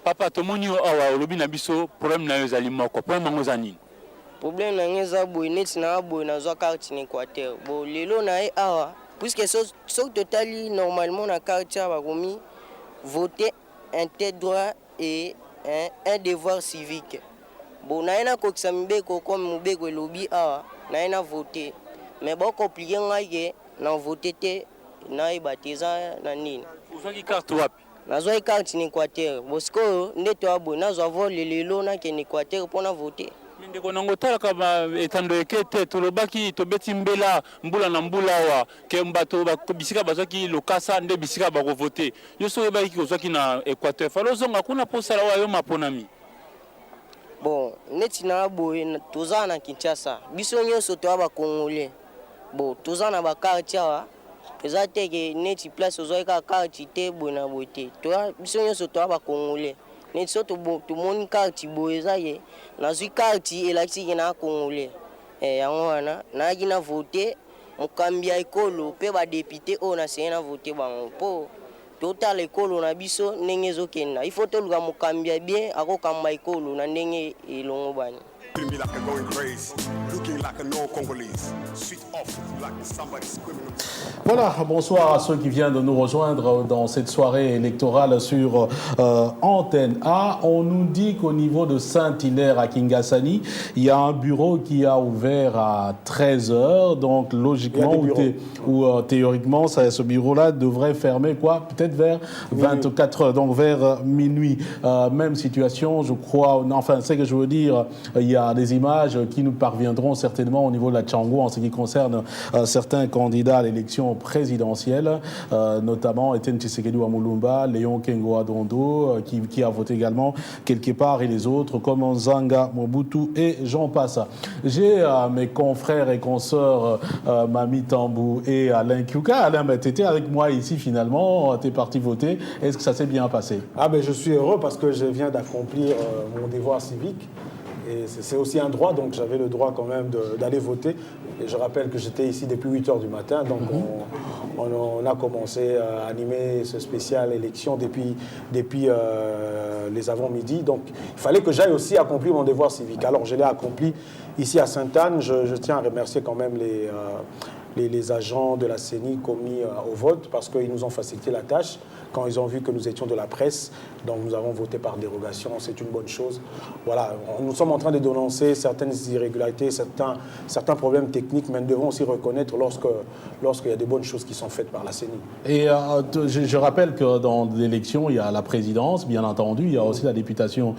Papa, tout le monde a un problème dans les aliments. Problème dans les problème na ngeza boy net na boy na zo carte en Équateur. Bon lelo na e awa puisque so totali normalement na carte ba komi voter un tel droit et un devoir civique. Bon na ina ko xamibeko comme mubeko lobby awa na ina voter. Mais bon compliqué ngaye na voter te na e batiza na nini. Uzaki carte wapi? Na zo carte en Équateur. Bosko ndeto abo na zo vol lelo na ke en Équateur pour na voter. Ndeko nango tala kama etando ekete tolobaki tobeti mbela mbula na mbula wa ke mbato bisika bazaki lokasa nde bisika bako voter yo so ebaki kozwaki na Équateur falo zonga kuna posala wa yo maponami bon neti na boye toza na Kinshasa biso nyonso to ba congolais bon toza na ba carte wa eza teke neti place ozoika carte te bona bote to biso nyonso to ba congolais neti so to moni carte boye za ye na zui carte elaki na congolais yango wana na gina voter mokambia ekolo pe ba député o na sena voter bango po total ekolo na biso ndenge ezokenda il faut toluka mokambia bien akokamba ekolo na ndenge elongo bani. Voilà, bonsoir à ceux qui viennent de nous rejoindre dans cette soirée électorale sur Antenne A. On nous dit qu'au niveau de Saint-Hilaire à Kingasani, il y a un bureau qui a ouvert à 13h. Donc logiquement ou théoriquement, ce bureau-là devrait fermer quoi? Peut-être vers 24h, donc vers minuit. Même situation, je crois, enfin, c'est que je veux dire, il y a des images qui nous parviendront certainement au niveau de la Tchango en ce qui concerne certains candidats à l'élection présidentielle, notamment Etienne Tshisekedi Wamulumba, Léon Kengo Adondo, qui a voté également quelque part, et les autres comme Nzanga Mobutu et j'en passe. J'ai mes confrères et consoeurs Mami Tambou et Alain Kiouka. Alain, tu étais avec moi ici finalement, tu es parti voter. Est-ce que ça s'est bien passé? Je suis heureux parce que je viens d'accomplir mon devoir civique. Et c'est aussi un droit, donc j'avais le droit quand même d'aller voter. Et je rappelle que j'étais ici depuis 8h du matin, donc on a commencé à animer ce spécial élection depuis les avant-midi. Donc il fallait que j'aille aussi accomplir mon devoir civique. Alors je l'ai accompli ici à Sainte-Anne. Je tiens à remercier quand même les agents de la CENI commis au vote parce qu'ils nous ont facilité la tâche. Quand ils ont vu que nous étions de la presse, donc nous avons voté par dérogation, c'est une bonne chose. Voilà, nous sommes en train de dénoncer certaines irrégularités, certains problèmes techniques, mais nous devons aussi reconnaître lorsqu'il y a des bonnes choses qui sont faites par la CENI. Et je rappelle que dans l'élection, il y a la présidence, bien entendu, il y a aussi la députation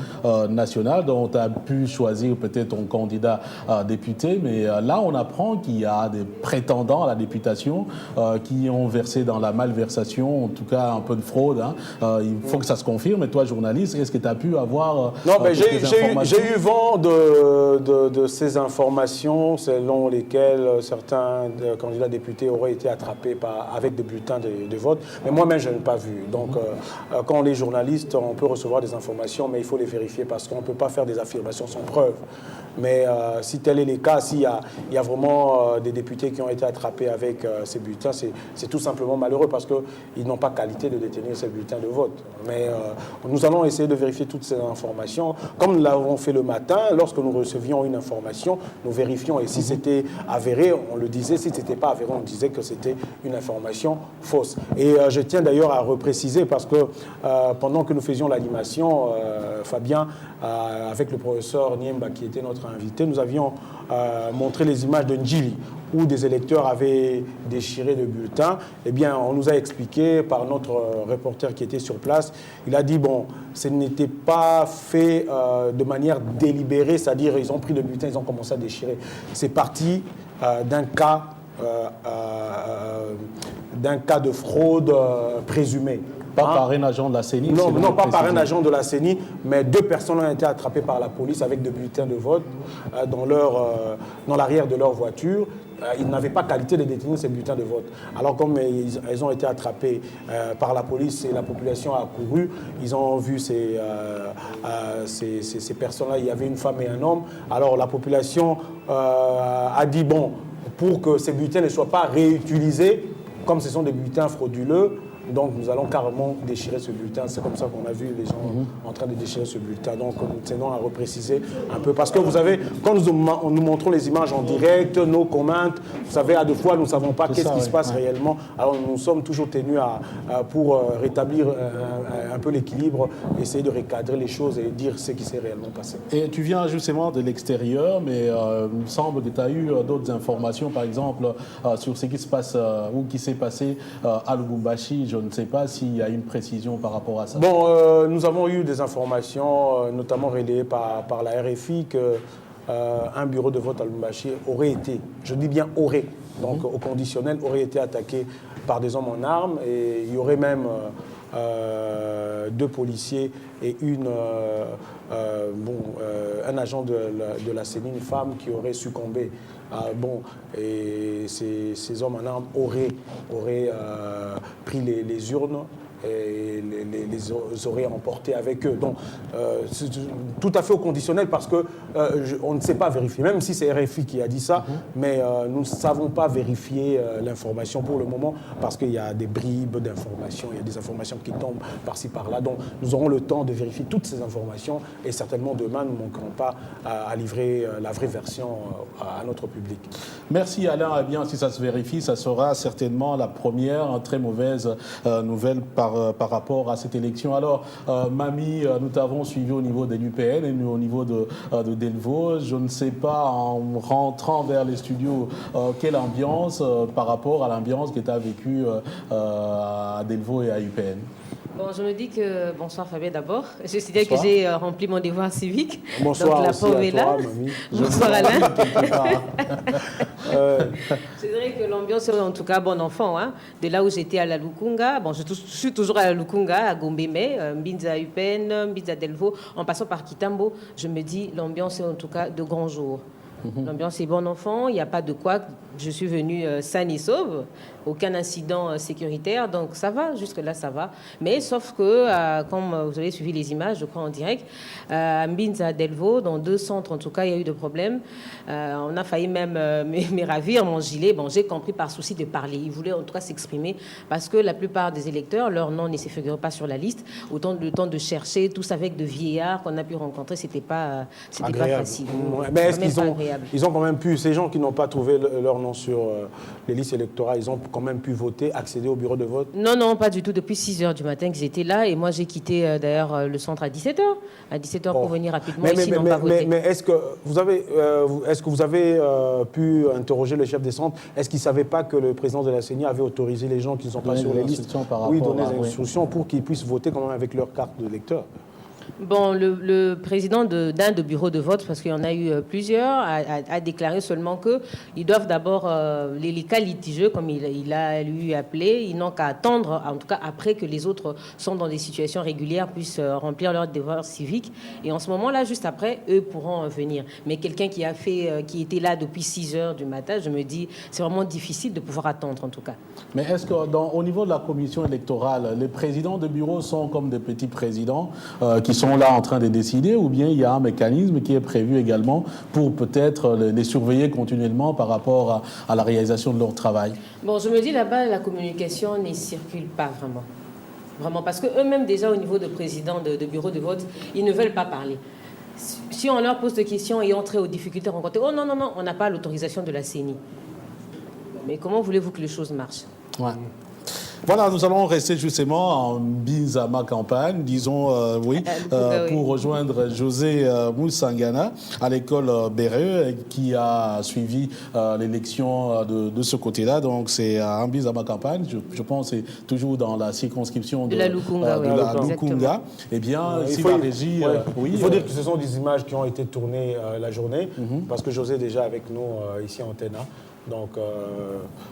nationale, dont tu as pu choisir peut-être ton candidat député, mais là on apprend qu'il y a des prétendants à la députation qui ont versé dans la malversation, en tout cas un peu de fraude. Il faut que ça se confirme. Et toi, journaliste, est-ce que tu as pu avoir j'ai eu vent de ces informations selon lesquelles certains candidats députés auraient été attrapés avec des bulletins de vote. Mais moi-même, je n'ai pas vu. Donc, quand on est journaliste, on peut recevoir des informations, mais il faut les vérifier parce qu'on ne peut pas faire des affirmations sans preuve. Mais si tel est le cas, s'il y a vraiment des députés qui ont été attrapés avec ces bulletins, c'est tout simplement malheureux parce qu'ils n'ont pas qualité de détenir ces bulletins de vote. Mais nous allons essayer de vérifier toutes ces informations. Comme nous l'avons fait le matin, lorsque nous recevions une information, nous vérifions. Et si c'était avéré, on le disait. Si ce n'était pas avéré, on disait que c'était une information fausse. Et je tiens d'ailleurs à repréciser parce que pendant que nous faisions l'animation, Fabien, avec le professeur Niemba qui était notre invité, nous avions montré les images de Ndjili où des électeurs avaient déchiré le bulletin. Eh bien, on nous a expliqué par notre reporter qui était sur place, il a dit, bon, ce n'était pas fait de manière délibérée, c'est-à-dire ils ont pris le bulletin, ils ont commencé à déchirer. C'est parti d'un cas de fraude présumée. Pas par un agent de la CENI? Non, pas par un agent de la CENI, mais 2 personnes ont été attrapées par la police avec des bulletins de vote dans l'arrière de leur voiture. Ils n'avaient pas qualité de détenir ces bulletins de vote. Alors comme elles ont été attrapées par la police et la population a accouru, ils ont vu ces personnes-là, il y avait une femme et un homme. Alors la population a dit, bon, pour que ces bulletins ne soient pas réutilisés, comme ce sont des bulletins frauduleux, Donc nous allons carrément déchirer ce bulletin. C'est comme ça qu'on a vu les gens en train de déchirer ce bulletin. Donc nous tenons à repréciser un peu. Parce que vous savez, quand nous montrons les images en direct, nos commentaires, vous savez, à deux fois, nous ne savons pas qu'est-ce qui se passe réellement. Alors nous sommes toujours tenus pour rétablir un peu l'équilibre, essayer de recadrer les choses et dire ce qui s'est réellement passé. Et tu viens justement de l'extérieur, mais il me semble que tu as eu d'autres informations, par exemple, sur ce qui se passe ou qui s'est passé à Lubumbashi. Je ne sais pas s'il y a une précision par rapport à ça. Bon, nous avons eu des informations, notamment relayées par la RFI, qu'un bureau de vote à Lubumbashi aurait été, je dis bien aurait, donc au conditionnel, aurait été attaqué par des hommes en armes. Et il y aurait même 2 policiers et un agent de la CENI, une femme qui aurait succombé. Et ces hommes en armes auraient pris les urnes et les auraient emportés avec eux. Donc, c'est tout à fait au conditionnel parce que on ne sait pas vérifier, même si c'est RFI qui a dit ça, mais nous ne savons pas vérifier l'information pour le moment parce qu'il y a des bribes d'informations, il y a des informations qui tombent par-ci, par-là. Donc, nous aurons le temps de vérifier toutes ces informations et certainement demain, nous ne manquerons pas à livrer la vraie version à notre public. Merci Alain. Eh bien, si ça se vérifie, ça sera certainement la première très mauvaise nouvelle par rapport à cette élection. Alors, Mami, nous t'avons suivi au niveau de l'UPN et nous au niveau de Delvaux. Je ne sais pas, en rentrant vers les studios, quelle ambiance par rapport à l'ambiance que tu as vécue à Delvaux et à UPN. Bon, je me dis que... Bonsoir Fabien d'abord. Je suis dire que j'ai rempli mon devoir civique. Bonsoir. Donc la aussi pauvre à est là. toi, Mamie. Bonsoir Alain. Je dirais que l'ambiance est en tout cas bon enfant. Hein. De là où j'étais à la Lukunga, bon, je suis toujours à la Lukunga, à Gombemé, Mbinza Upen, Mbinza Delvaux, en passant par Kitambo, je me dis l'ambiance est en tout cas de grand jour. L'ambiance est bon enfant, il n'y a pas de quoi. Je suis venue saine et sauve, aucun incident sécuritaire, donc ça va, jusque-là ça va. Mais sauf que, comme vous avez suivi les images, je crois en direct, à Mbinza Delvaux, dans 2 centres en tout cas, il y a eu des problèmes. On a failli même me ravir mon gilet. Bon, j'ai compris par souci de parler. Ils voulaient en tout cas s'exprimer parce que la plupart des électeurs, leur nom ne se figure pas sur la liste. Autant le temps de chercher, tous avec de vieillards qu'on a pu rencontrer, c'était pas facile. Ouais, mais est-ce qu'ils ont quand même pu, ces gens qui n'ont pas trouvé leur nom sur les listes électorales, ils ont quand même pu voter, accéder au bureau de vote? Non, non, pas du tout. Depuis 6h du matin que j'étais là et moi j'ai quitté d'ailleurs le centre à 17h. À 17h pour venir rapidement ici, n'ont pas voté. Mais est-ce que vous avez pu interroger le chef des centres? Est-ce qu'il ne savait pas que le président de la CENI avait autorisé les gens qui ne sont pas sur les listes, donner des instructions pour qu'ils puissent voter quand même avec leur carte de lecteur? Bon, le président d'un de bureau de vote, parce qu'il y en a eu plusieurs, a déclaré seulement qu'ils doivent d'abord, les cas litigieux, comme il a lui appelé, ils n'ont qu'à attendre, en tout cas après que les autres sont dans des situations régulières, puissent remplir leur devoir civique. Et en ce moment-là, juste après, eux pourront venir. Mais quelqu'un qui qui était là depuis 6h du matin, je me dis, c'est vraiment difficile de pouvoir attendre en tout cas. Mais est-ce qu'au niveau de la commission électorale, les présidents de bureau sont comme des petits présidents qui sont là en train de décider, ou bien il y a un mécanisme qui est prévu également pour peut-être les surveiller continuellement par rapport à la réalisation de leur travail? Bon, je me dis là-bas, la communication ne circule pas vraiment. Vraiment, parce qu'eux-mêmes déjà au niveau de présidents de bureau de vote, ils ne veulent pas parler. Si on leur pose des questions et entrer aux difficultés rencontrées, oh non, non, non, on n'a pas l'autorisation de la CENI. Mais comment voulez-vous que les choses marchent? Ouais. Voilà, nous allons rester justement en Mbinza Macampagne, disons, pour rejoindre José Moussangana à l'école Béreux qui a suivi l'élection de ce côté-là. Donc c'est à Mbinza Macampagne, je pense que c'est toujours dans la circonscription de la Lukunga. Eh bien, si la régie... il faut dire que ce sont des images qui ont été tournées la journée, parce que José est déjà avec nous ici à Antena. Donc,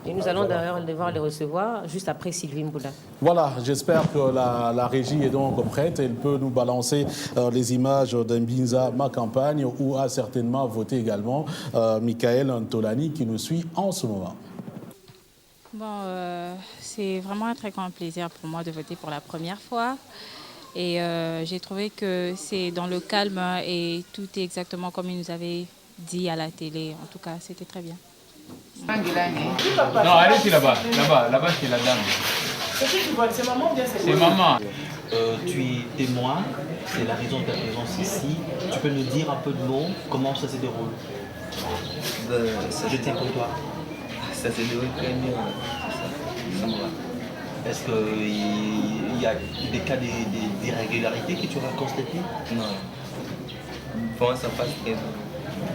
et nous allons d'ailleurs devoir les recevoir juste après Sylvie Mboula. Voilà, j'espère que la régie est donc prête. Elle peut nous balancer les images d'Mbinza Macampagne où a certainement voté également Michael Ntolani qui nous suit en ce moment. Bon, c'est vraiment un très grand plaisir pour moi de voter pour la première fois. Et j'ai trouvé que c'est dans le calme et tout est exactement comme il nous avait dit à la télé. En tout cas, c'était très bien. Non, allez, c'est là-bas, c'est la dame. C'est maman ou bien C'est maman. Tu es témoin, c'est la raison de ta présence ici. Tu peux nous dire un peu de mots, comment ça se déroule? Je tiens pour toi. Ça se déroule très bien. Ça me va. Est-ce qu'il y a des cas d'irrégularité que tu auras constaté? Non. Pour moi, ça passe très bien.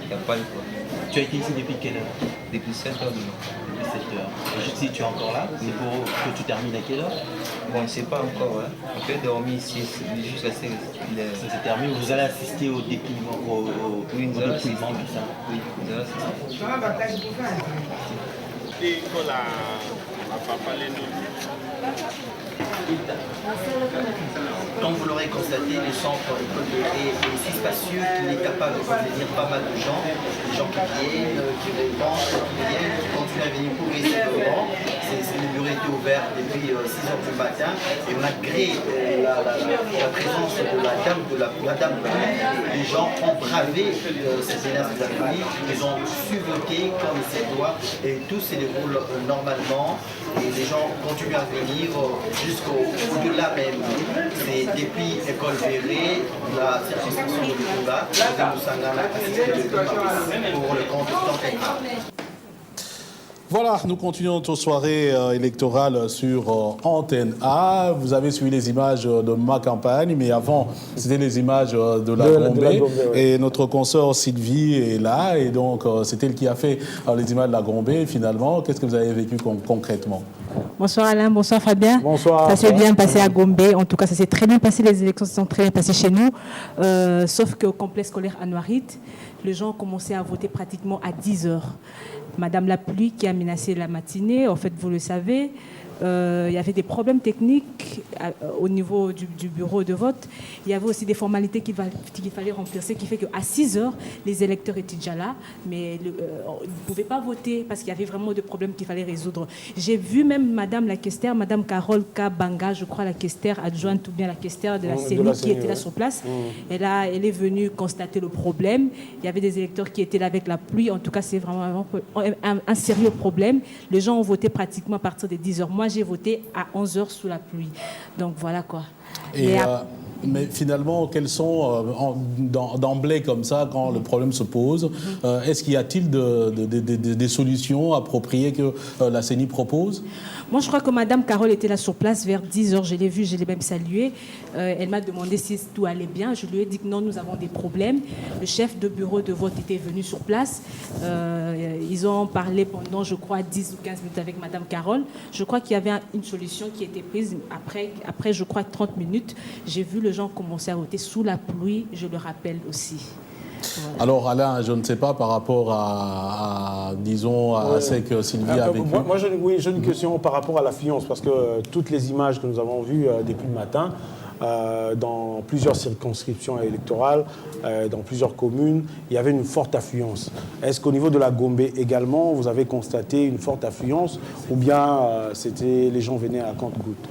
Il n'y a pas de quoi. Tu as été ici depuis quelle heure? Depuis 7 heures de nuit. Depuis 7 heures. Et juste si tu es encore là, c'est pour que tu termines à quelle heure? Bon, je ne sais pas encore. Hein. On peut dormir ici jusqu'à ce que ça se termine. Vous allez assister au dépouillement, au dépouillement du sang. Oui, nous allons assister. Comme vous l'aurez constaté, le centre est si spacieux qu'il est capable de contenir pas mal de gens. Des gens qui viennent, qui rentrent, qui viennent, qui continuent à venir pour rester devant. Le bureau était ouvert depuis 6 heures du matin. Et malgré la présence de la dame les gens ont bravé cette menace de la pluie. Ils ont survoqué comme il se doit. Et tout se déroule normalement. Et les gens continuent à venir jusqu'au-delà même. C'est depuis École Verré, la circonscription de Lukunga, pour le compte de Tankenha. Voilà, nous continuons notre soirée électorale sur Antenne A. Vous avez suivi les images de ma campagne, mais avant, c'était les images de la Gombe. Ouais. Et notre consoeur Sylvie est là, et donc c'est elle qui a fait les images de la Gombe. Finalement, qu'est-ce que vous avez vécu concrètement? Bonsoir Alain, bonsoir Fabien. Bonsoir. Ça s'est bien passé à Gombe. En tout cas, ça s'est très bien passé. Les élections se sont très bien passées chez nous. Sauf qu'au complexe scolaire Anouarit, les gens ont commencé à voter pratiquement à 10 heures. Madame la pluie qui a menacé la matinée, en fait, vous le savez, il y avait des problèmes techniques au niveau du bureau de vote. Il y avait aussi des formalités qu'il fallait remplir, ce qui fait qu'à 6 heures, les électeurs étaient déjà là, mais ils ne pouvaient pas voter parce qu'il y avait vraiment des problèmes qu'il fallait résoudre. J'ai vu même Madame la questeur, Madame Carole Kabanga, je crois la questeur adjointe ou bien la questeur de la CENI qui était là sur place. Elle est venue constater le problème. Il y avait des électeurs qui étaient là avec la pluie. En tout cas, c'est vraiment un sérieux problème. Les gens ont voté pratiquement à partir de 10 heures. Moi, j'ai voté à 11 heures sous la pluie. Donc voilà quoi. Mais finalement, quels sont, d'emblée comme ça, quand le problème se pose, est-ce qu'il y a-t-il des solutions appropriées que la CENI propose? Moi, je crois que Madame Carole était là sur place vers 10 heures. Je l'ai vue, je l'ai même saluée. Elle m'a demandé si tout allait bien. Je lui ai dit que non, nous avons des problèmes. Le chef de bureau de vote était venu sur place. Ils ont parlé pendant, je crois, 10 ou 15 minutes avec Madame Carole. Je crois qu'il y avait une solution qui était prise. Après, je crois, 30 minutes, j'ai vu les gens commencer à voter sous la pluie. Je le rappelle aussi. Voilà. Alors Alain, je ne sais pas par rapport à disons, à ce que Sylvie a vécu. Moi j'ai une question par rapport à l'affluence, parce que toutes les images que nous avons vues depuis le matin, dans plusieurs circonscriptions électorales, dans plusieurs communes, il y avait une forte affluence. Est-ce qu'au niveau de la Gombe également, vous avez constaté une forte affluence, ou bien les gens venaient à compte-gouttes?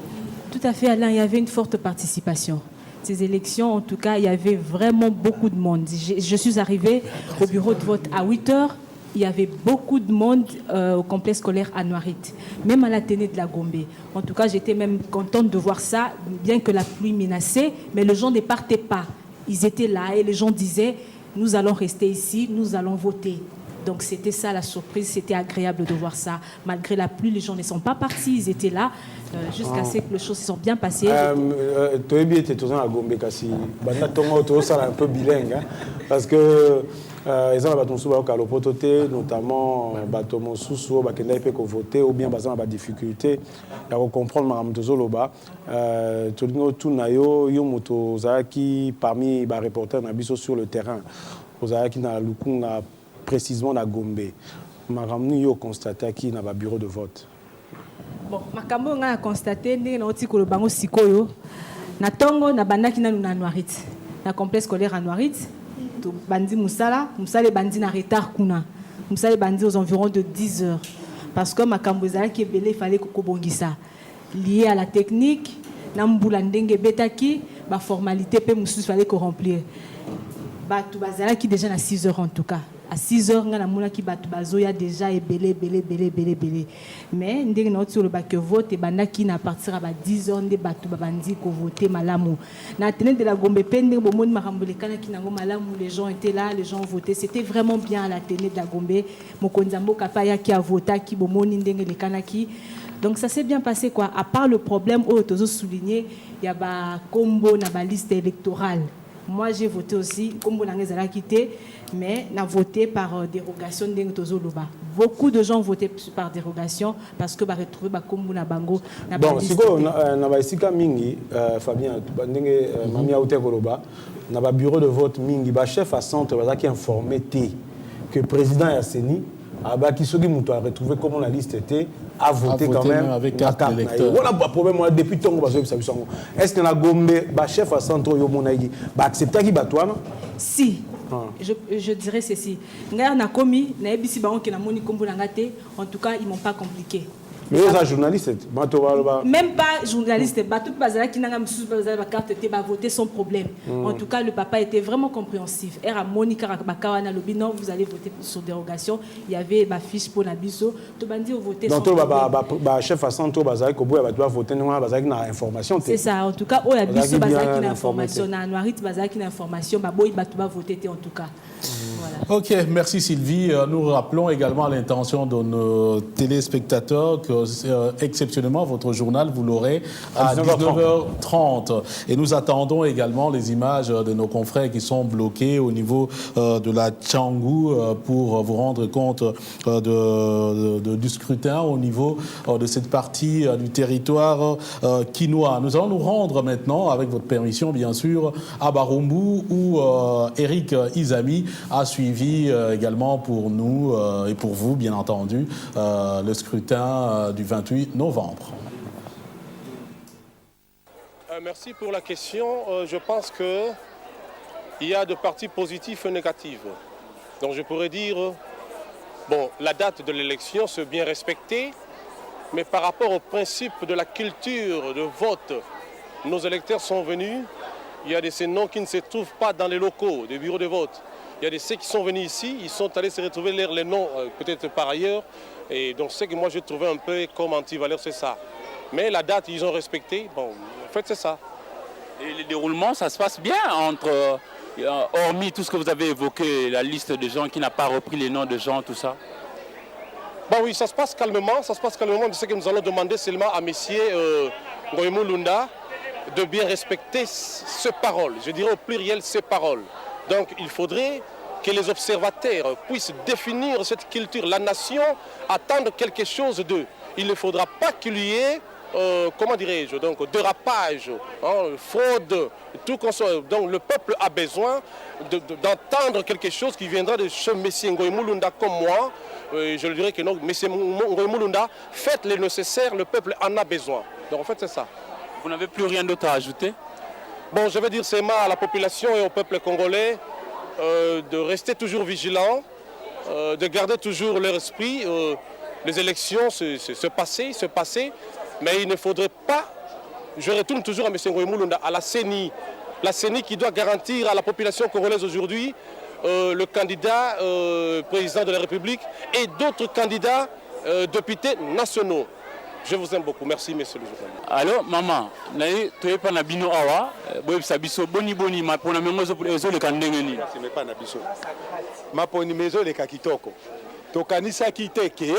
Tout à fait, Alain, il y avait une forte participation. Ces élections, en tout cas, il y avait vraiment beaucoup de monde. Je suis arrivée au bureau de vote à 8 heures. Il y avait beaucoup de monde au complexe scolaire Anouarit, même à l'Athénée de la Gombe. En tout cas, j'étais même contente de voir ça, bien que la pluie menaçait, mais les gens ne partaient pas. Ils étaient là et les gens disaient « nous allons rester ici, nous allons voter ». Donc c'était ça la surprise, c'était agréable de voir ça. Malgré la pluie, les gens ne sont pas partis, ils étaient là jusqu'à ce que les choses se sont bien passées. Toebi était toujours à Gombe kasi. Banda tongo to ça un peu bilingue, hein, parce que ils ont baton sous ba lopototé, notamment baton mosusu ba kenda pe ko voter ou bien bazan ba difficulté ya ko comprendre maram tozoloba tolingo tunayo yo moto zaki parmi ba reporters na biso sur le terrain. Ozaki na Lukunga précisément na Gombe. Maramni yo constaté qui na ba bureau de vote. Bon, makambo nga a constaté ndenge na oti ko bango sikoyo na tongo na bandaki na Anouarit. Na complexe scolaire Anouarit, to bandi musala bandi na retard kuna. Musala bandi aux environs de 10 heures parce que makambo zaki belé fallait ko bongisa lié à la technique na mbula ndenge betaki ba formalité pe mususu fallait ko remplir. Tout bazala qui déjà à 6 heures en tout cas. À 6h, on a qui bazoya déjà et belé. Mais ndenge na sur le bac vote et banaki na partir à 10h ndé batu babandi ko voter malamu. Na tene de la Gombe pende bo monde marambole kana ki nango malamu, les gens étaient là, les gens votaient, c'était vraiment bien à la télé de la Gombe. Mokonzambo kapaya qui a voté qui bo monde ndenge le kanaki. Donc ça s'est bien passé quoi. À part le problème où tu as souligné, il y a ba combo na ba liste électorale. Moi j'ai voté aussi combo na ngezala quitté, mais n'a voté par dérogation ndenge tozo loba. Beaucoup de gens ont voté par dérogation parce que ba retrouver ba combo na bango na ba liste. Bon, siko na ba isika mingi Fabien ndenge mami a ote koloba na ba bureau de vote mingi ba chef à centre ba qui informé que président ya Seni qui soki muto a retrouvé comment la liste était a voté quand même avec carte d'électeur. Voilà le problème depuis tongo ba est-ce que na Gombe ba chef à centre yo monaïgi ba accepter ki batwana si je dirais ceci ngai na komi na ebisi bango ke na moni kombo na ngate en tout cas ils m'ont pas compliqué. Mais les journalistes, même pas journaliste, tout bazala qui n'a pas bazala carte était voter sans problème. En tout cas, le papa était vraiment compréhensif. Era Monica Bakawana lobi non, vous allez voter sur dérogation. Il y avait ma fiche pour Nabiso. Tout bandi au voter sans problème. Donc chef à centre bazala ko boya doit voter non bazala qui na information. C'est ça. En tout cas, au Nabiso bazala qui na information, na Noirit bazala qui na information, ba boy batu ba voter en tout cas. Voilà. Ok, merci Sylvie. Nous rappelons également l'intention de nos téléspectateurs que exceptionnellement votre journal vous l'aurez à 19h30. Et nous attendons également les images de nos confrères qui sont bloqués au niveau de la Tchangou pour vous rendre compte du scrutin au niveau de cette partie du territoire quinois. Nous allons nous rendre maintenant, avec votre permission bien sûr, à Barumbu où Eric Izami a suivi également pour nous et pour vous, bien entendu, le scrutin du 28 novembre. Merci pour la question. Je pense qu'il y a de parties positives et négatives. Donc je pourrais dire, bon, la date de l'élection c'est bien respectée, mais par rapport au principe de la culture de vote, nos électeurs sont venus. Il y a de ces noms qui ne se trouvent pas dans les locaux des bureaux de vote. Il y a de ceux qui sont venus ici, ils sont allés se retrouver les noms peut-être par ailleurs. Et donc ce que moi j'ai trouvé un peu comme anti-valeur, c'est ça. Mais la date, ils ont respecté. Bon, en fait, c'est ça. Et le déroulement, ça se passe bien entre, hormis tout ce que vous avez évoqué, la liste de gens qui n'a pas repris les noms de gens, tout ça. Bon oui, ça se passe calmement. Ça se passe calmement. C'est ce que nous allons demander seulement à messieurs Ngoïmou Lunda de bien respecter ces paroles. Je dirais au pluriel ces paroles. Donc il faudrait que les observateurs puissent définir cette culture. La nation attend quelque chose d'eux. Il ne faudra pas qu'il y ait, comment dirais-je, donc dérapage, fraude, tout qu'on soit. Donc le peuple a besoin d'entendre quelque chose qui viendra de ce monsieur Ngoïmou Lunda comme moi. Je le dirais que non, monsieur Ngoïmou Lunda, faites le nécessaire, le peuple en a besoin. Donc en fait c'est ça. Vous n'avez plus rien d'autre à ajouter? Bon, je veux dire seulement à la population et au peuple congolais de rester toujours vigilants, de garder toujours leur esprit. Les élections se passer, mais il ne faudrait pas, je retourne toujours à M. Ngoïmou Lunda, à la CENI qui doit garantir à la population congolaise aujourd'hui le candidat président de la République et d'autres candidats députés nationaux. Je vous aime beaucoup. Merci, monsieur le journaliste. Alors, maman, tu es pas na bino awa, boni ma pona mengozo le kandengeni. Ce n'est pas na biso. Ma poni mezo le kakitoko. To kanisa kiteke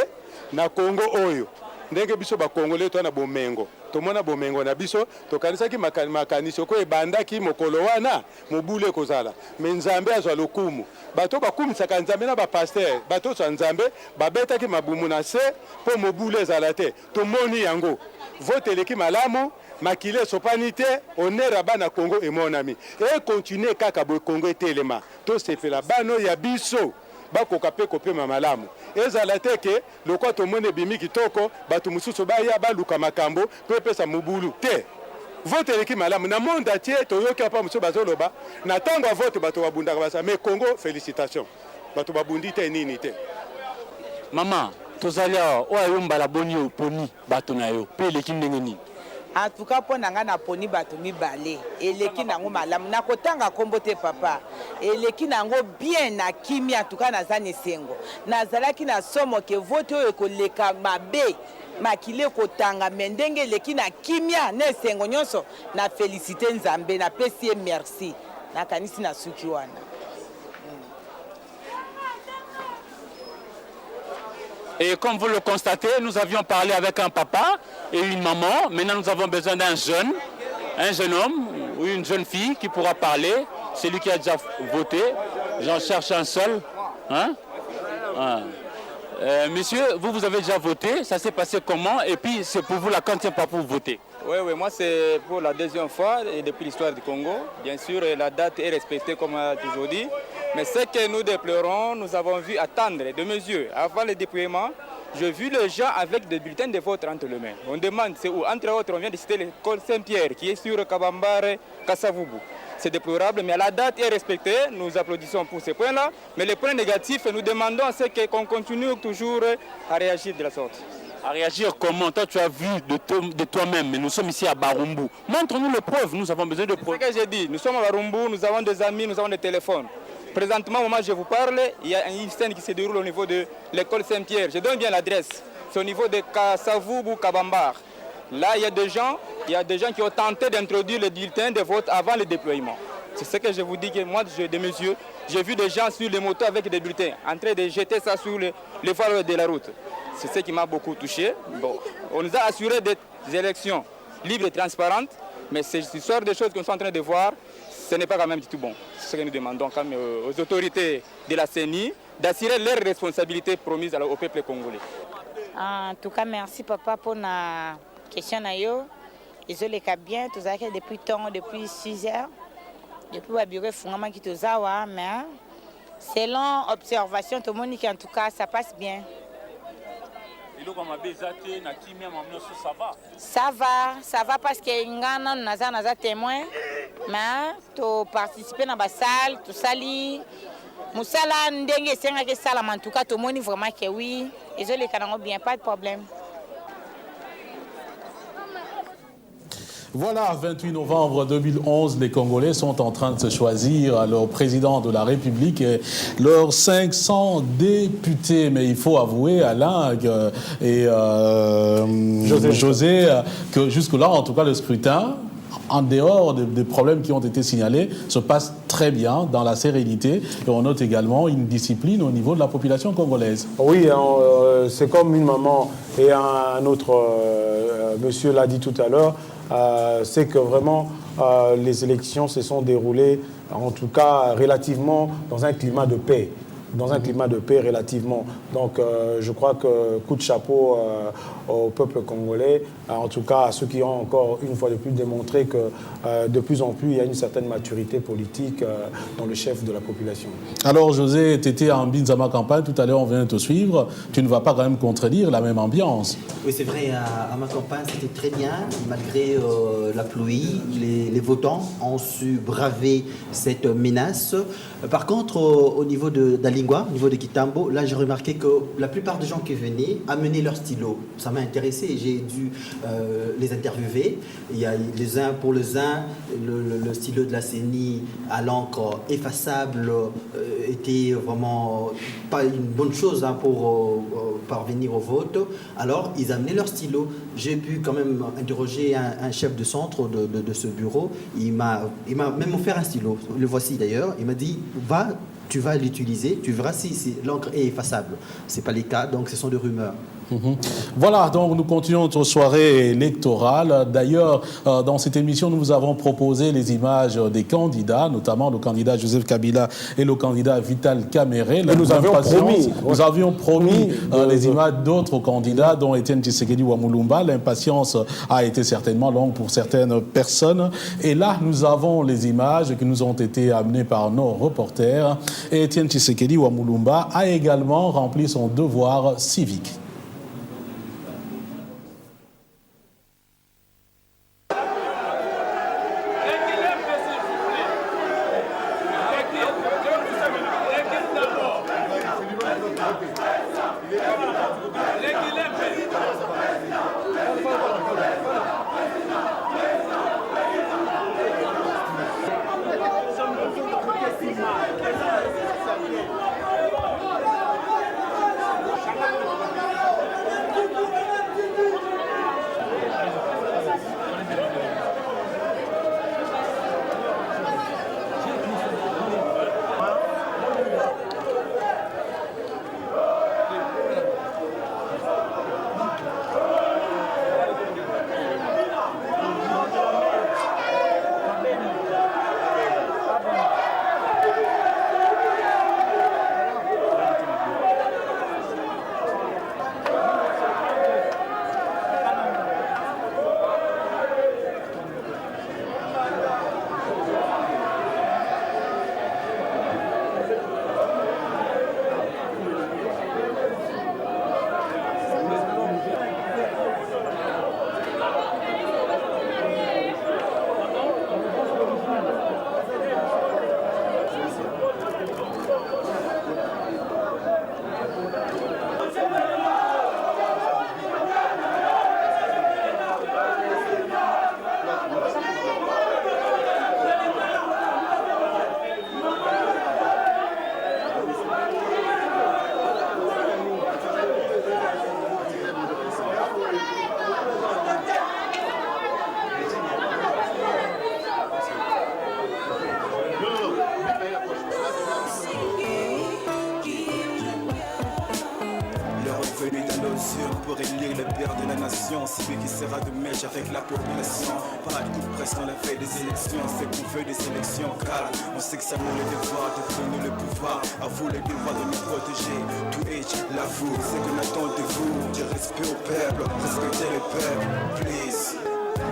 na Congo oyo. Ndenge biso ba Congolais to na bomengo. To mona bomengo na biso to kanisa ki makanisi ko ebanda ki mokolo wana mobule kozala. Mais Nzambe azwa lokumu. Bato bakumisaka Nzambe na ba pasteur, bato so Nzambe babeta ki mabumu na se po mobule ezala te. To moni yango. Vote eleki malamu makile sopanite onera bana Congo emonami. Et continuer kaka bo Congo telema. To sepela bano ya biso. Bakoka pe kopema malamu ezala teke lokwa to mone bimi kitoko batu mususu baya baluka makambo pe pesa mubulu te vote eleki malamu na monde entier toyoki apa mususu bazoloba na tango vote bato babundaka basa mais Congo félicitations bato babundi te nini te mama tozalia o ayo mbala boni oponi bato na yo pe eleki ndenge nini En tout cas, pour nanga na poni batumi balé. Et leki nango malam. Na kotanga kombote papa. Et leki nango bien na kimi en tout cas na zane sengo. Na zalaki na somo ke vote o ekoleka mabe. Makile kotanga mendenge leki na kimia na sengo nyonso na féliciter Nzambe na pesi merci. Na kanisi na suki wana. Et comme vous le constatez, nous avions parlé avec un papa et une maman. Maintenant, nous avons besoin d'un jeune homme ou une jeune fille qui pourra parler. C'est lui qui a déjà voté. J'en cherche un seul. Hein? Monsieur, vous avez déjà voté. Ça s'est passé comment? Et puis, c'est pour vous la quantième fois pour voter? Oui, moi c'est pour la deuxième fois et depuis l'histoire du Congo. Bien sûr, la date est respectée comme toujours dit. Mais ce que nous déplorons, nous avons vu attendre de mesures. Avant le déploiement, j'ai vu les gens avec des bulletins de vote entre les mains. On demande c'est où? Entre autres, on vient de citer l'école Saint-Pierre qui est sur Kabambare, Kassavubu. C'est déplorable, mais la date est respectée. Nous applaudissons pour ces points-là. Mais les points négatifs, nous demandons qu'on continue toujours à réagir de la sorte. À réagir comment? Toi, tu as vu de toi-même, mais nous sommes ici à Barumbu. Montre-nous les preuves, nous avons besoin de preuves. C'est ce que j'ai dit. Nous sommes à Barumbu, nous avons des amis, nous avons des téléphones. Présentement, au moment où je vous parle, il y a une scène qui se déroule au niveau de l'école Saint-Pierre. Je donne bien l'adresse. C'est au niveau de Kassavubu, Kabambar. Là, il y a des gens qui ont tenté d'introduire le bulletin de vote avant le déploiement. C'est ce que je vous dis que moi, de mes yeux, j'ai vu des gens sur les motos avec des bulletins, en train de jeter ça sur les voiles de la route. C'est ce qui m'a beaucoup touché. Bon, on nous a assuré des élections libres et transparentes, mais ces sortes de choses qu'on est en train de voir, ce n'est pas quand même du tout bon. C'est ce que nous demandons quand même aux autorités de la CENI d'assurer leurs responsabilités promises au peuple congolais. En tout cas, merci papa pour la question. Ils ont les cas bien, tout ça depuis 6 heures. Depuis le bureau fondamentalement qui tozawa, mais selon observation, tout le monde en tout cas ça passe bien. Ça va parce que nous avons témoin, mais tu participes dans la salle, tu sali, musala ndenge senga que sala en tout cas tout le monde vraiment que oui, ils ont les canaux bien, pas de problème. Voilà, 28 novembre 2011, les Congolais sont en train de se choisir leur président de la République et leurs 500 députés. Mais il faut avouer, Alain et José, que jusque-là, en tout cas, le scrutin, en dehors des problèmes qui ont été signalés, se passe très bien dans la sérénité. Et on note également une discipline au niveau de la population congolaise. Oui, c'est comme une maman et un autre monsieur l'a dit tout à l'heure. C'est que vraiment les élections se sont déroulées, en tout cas relativement, dans un climat de paix. Relativement. Donc je crois que coup de chapeau au peuple congolais, en tout cas à ceux qui ont encore une fois de plus démontré que de plus en plus il y a une certaine maturité politique dans le chef de la population. Alors José, tu étais en Binzama campagne, tout à l'heure on vient de te suivre, tu ne vas pas quand même contredire la même ambiance. Oui c'est vrai, à ma campagne c'était très bien, malgré la pluie, les votants ont su braver cette menace. Par contre au niveau d'Alingwa, au niveau de Kitambo, là j'ai remarqué que la plupart des gens qui venaient amenaient leur stylo. Ça m'a intéressé et j'ai dû les interviewer. Il y a les uns pour les uns, le stylo de la CENI à l'encre effaçable était vraiment pas une bonne chose pour parvenir au vote. Alors ils amenaient leur stylo. J'ai pu quand même interroger un chef de centre de ce bureau. Il m'a même offert un stylo. Le voici d'ailleurs. Il m'a dit tu vas l'utiliser, tu verras si l'encre est effaçable. Ce n'est pas le cas, donc ce sont des rumeurs. Voilà, donc nous continuons notre soirée électorale. D'ailleurs, dans cette émission, nous vous avons proposé les images des candidats, notamment le candidat Joseph Kabila et le candidat Vital Kamerhe. Nous avions promis les images d'autres candidats, dont Etienne Tshisekedi Wamulumba. L'impatience a été certainement longue pour certaines personnes. Et là, nous avons les images qui nous ont été amenées par nos reporters. Et Etienne Tshisekedi Wamulumba a également rempli son devoir civique. mesure pour élire le père de la nation, celui qui sera de mèche avec la population. Pas de coup de presse dans la veille des élections, c'est qu'on veut des élections, car on sait que ça nous le devoir de donner le pouvoir, à vous le devoir de nous protéger. To each, l'avoue, c'est qu'on attend de vous, du respect au peuple, respecter le peuple, please.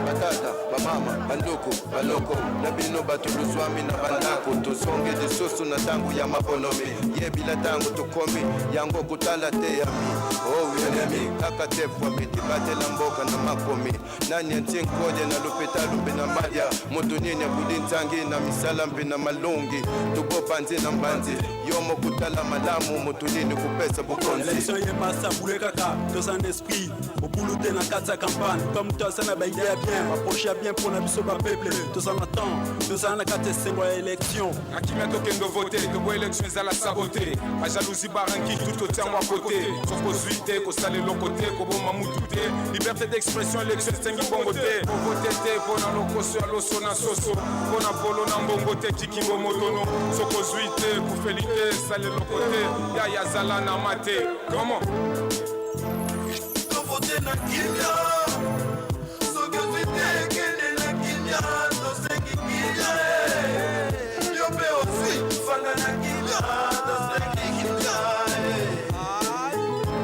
batata bamama bandoko baloko na bino bato luzwami na bandako tosonge lisusu na ntango ya mabonomi yebila ntango tokomi yango kotala te yami oyenemi kaka te fwami tibatela mboka na makomi nani antie nkode na lopetalo mpe na malia moto nini abudi nzangi na misala mpe na malungi tobopa nze na mbanzi yo mokutala malamu moto nini kopesa bokonzi élection yebasa bule kaka toza na esprit obulu te na kati ya campagne comme toza na baidea bien baproche ya bien mpona biso bapeuple toza na temps toza na kati esengo ya élection akimia tokende vote tobo élection ezala sabote bajalousie baranki tout kotiango a côté sokozwi te kosala eloko te koboma mutu te liberté d'expression élection esengi bongo te kovote te mpona lokoso ya loso na soso mpona polo na mbongo te tikingo motono sokozwi te kufeli te sala eloko te yaya zala na mate comment kovote na kimia soki ozwi te ekende na kimia tosengi kimia yo mpe ozwi fanda na kimia tosengi kimia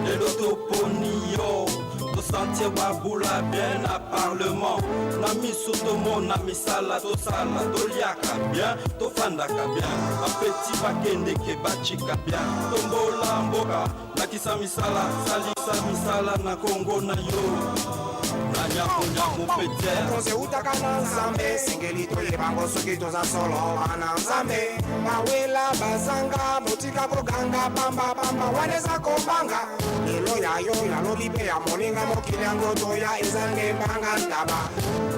lelo toponi yo tosentir babula bien na parlement na miso tomona misala tosala toliaka bien tofandaka bien bapeti bakendeke bacika bien tombola mboka lakisa misala salisa misala na kongo na yo tozeutaka na nzambe singeli toyebango soki toza solo bana nzambe bawela bazanga motika koganga pambapamba wana eza kobanga lelo yayo yalobi mpe ya moninga mokili yango toya ezange mbanga ntaba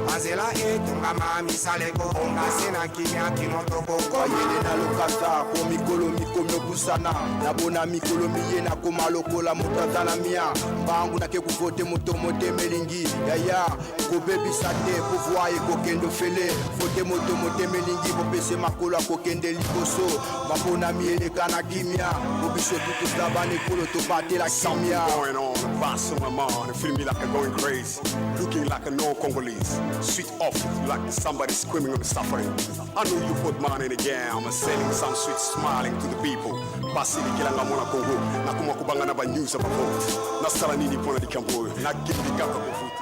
banzela etongama misala ekoonga se na kimia kino tokokomayele na lokasa po mikolo mikomi obusana nabona mikolo miye nakoma lokola moto aza na mia mbangu nake kuvote moto motemelingi yaya kobebisa te pouvoir ekokende ofele vote moto motemelingi bopese makolo akokende liboso bapona mieleka na kimia bobiso tutusa banekolo tobatela kimia going on, a boss on my mind, feeling me like I'm going crazy, looking like a no-Congolese, sweet off like somebody screaming on the suffering. I know you put money in the game, I'm selling some sweet smiling to the people. Basi nikilanga mwana Congo, na kuma kubanga na ba news about vote. Na sala nini pona di kambo, na gimbi kaka kufuti.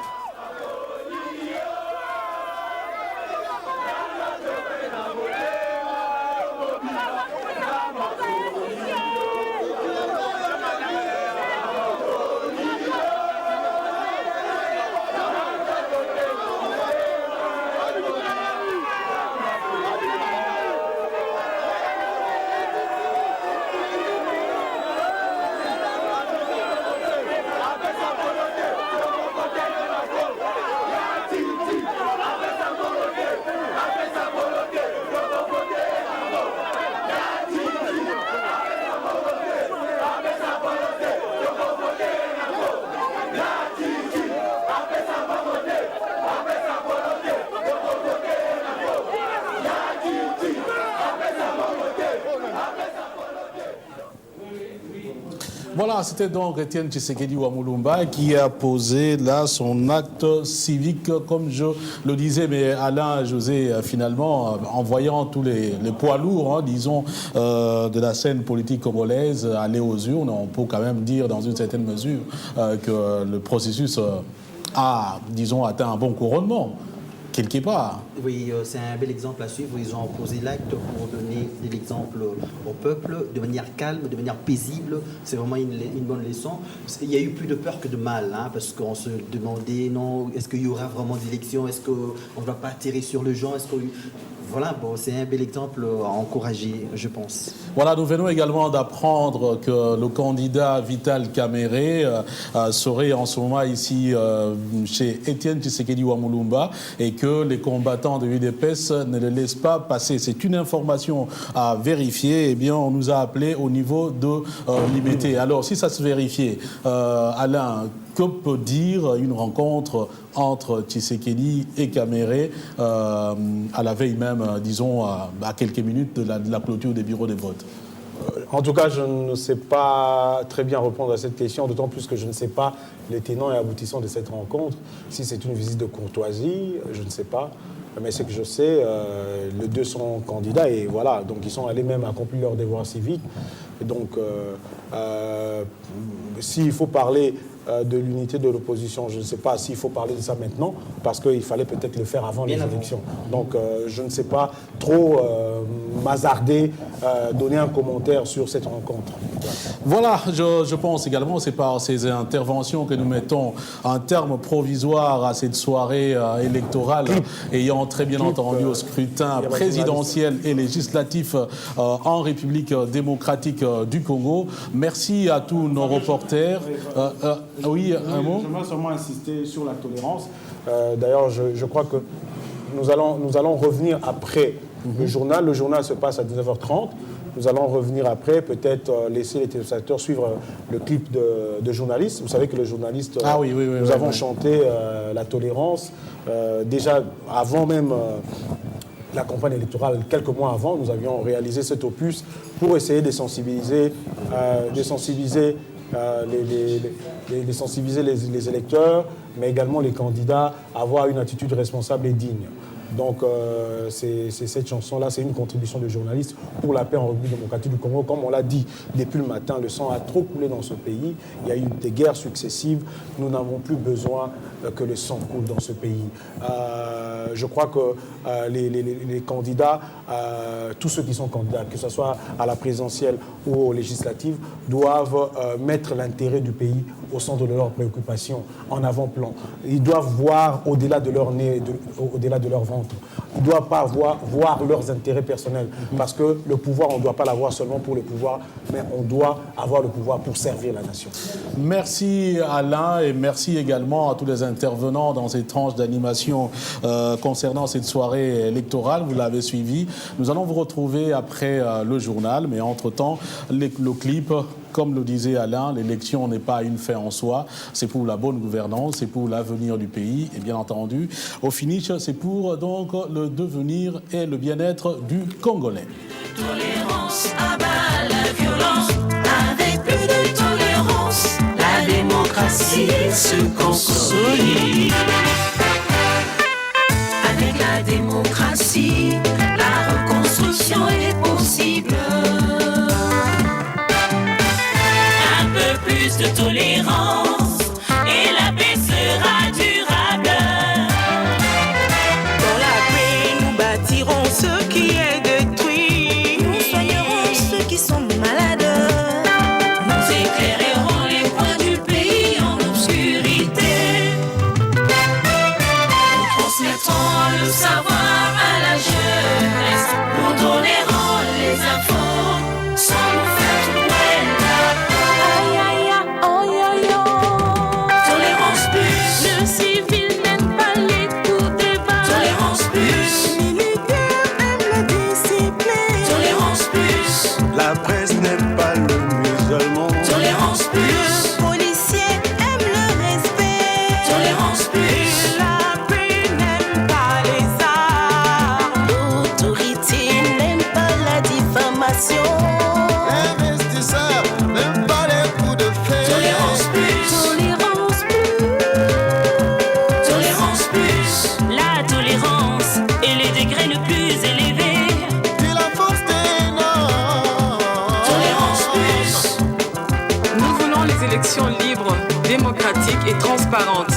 Voilà, c'était donc Étienne Tshisekedi Wamulumba qui a posé là son acte civique, comme je le disais, mais Alain José, finalement, en voyant tous les poids lourds, hein, disons, de la scène politique congolaise aller aux urnes, on peut quand même dire dans une certaine mesure que le processus a, disons, atteint un bon couronnement. Quelque part. Oui, c'est un bel exemple à suivre. Ils ont posé l'acte pour donner de l'exemple au peuple de manière calme, de manière paisible. C'est vraiment une bonne leçon. Il y a eu plus de peur que de mal, hein, parce qu'on se demandait, non, est-ce qu'il y aura vraiment des élections? Est-ce qu'on ne va pas atterrir sur le gens? Voilà, bon, c'est un bel exemple à encourager, je pense. Voilà, nous venons également d'apprendre que le candidat Vital Kamerhe serait en ce moment ici chez Étienne Tshisekedi Wamulumba et que les combattants de l'UDPS ne le laissent pas passer. C'est une information à vérifier. Eh bien, on nous a appelé au niveau de l'IBT. Alors, si ça se vérifiait, Alain, que peut dire une rencontre entre Tshisekedi et Kamerhe à la veille même, disons, à quelques minutes de la clôture des bureaux de vote? En tout cas, je ne sais pas très bien répondre à cette question, d'autant plus que je ne sais pas les tenants et aboutissants de cette rencontre. Si c'est une visite de courtoisie, je ne sais pas. Mais ce que je sais, les deux sont candidats et voilà, donc ils sont allés même accomplir leur devoir civique. Et donc, s'il faut parler de l'unité de l'opposition, je ne sais pas s'il faut parler de ça maintenant, parce qu'il fallait peut-être le faire avant les élections. Donc, je ne sais pas trop m'hasarder, donner un commentaire sur cette rencontre. Voilà, je pense également, c'est par ces interventions que nous mettons un terme provisoire à cette soirée électorale, ayant très bien entendu au scrutin présidentiel et législatif en République démocratique du Congo. Merci à tous nos reporters. Oui, un mot. J'aimerais seulement insister sur la tolérance. D'ailleurs, je crois que nous allons revenir après le journal. Le journal se passe à 19h30. Nous allons revenir après, peut-être laisser les téléspectateurs suivre le clip de journaliste. Vous savez que le journaliste, nous avons chanté la tolérance. Déjà, avant même la campagne électorale, quelques mois avant, nous avions réalisé cet opus pour essayer de sensibiliser les électeurs, mais également les candidats à avoir une attitude responsable et digne. Donc, c'est cette chanson-là, c'est une contribution de journalistes pour la paix en République démocratique du Congo. Comme on l'a dit depuis le matin, le sang a trop coulé dans ce pays. Il y a eu des guerres successives. Nous n'avons plus besoin que le sang coule dans ce pays. Je crois que les candidats, tous ceux qui sont candidats, que ce soit à la présidentielle ou aux législatives, doivent mettre l'intérêt du pays au centre de leurs préoccupations, en avant-plan. Ils doivent voir au-delà de leur nez, au-delà de leur ventre. Ils ne doivent pas voir leurs intérêts personnels. Parce que le pouvoir, on ne doit pas l'avoir seulement pour le pouvoir, mais on doit avoir le pouvoir pour servir la nation. Merci Alain et merci également à tous les intervenants dans ces tranches d'animation concernant cette soirée électorale. Vous l'avez suivi. Nous allons vous retrouver après le journal, mais entre-temps, le clip. Comme le disait Alain, l'élection n'est pas une fin en soi, c'est pour la bonne gouvernance, c'est pour l'avenir du pays et bien entendu, au finish, c'est pour donc le devenir et le bien-être du Congolais. Tolérance abat la violence, avec plus de tolérance, la démocratie se consolide. Avec la démocratie, la reconstruction est possible. Plus de tolérance et la paix sera durable. Dans la paix, nous bâtirons ce qui est détruit. Nous soignerons ceux qui sont malades. Nous éclairerons les coins du pays en obscurité. Nous transmettrons le savoir à la jeunesse. Nous donnerons les infos sans nous faire trouver. La presse n'aime pas le musulman. Tolérance plus. Le policier aime le respect. Tolérance plus. La paix n'aime pas les arts. L'autorité n'aime pas la diffamation. L'investisseur n'aime pas les coups de fer. Tolérance plus. Tolérance plus. Tolérance plus. La tolérance et les degrés les plus élevés. Élections libres, démocratiques et transparentes.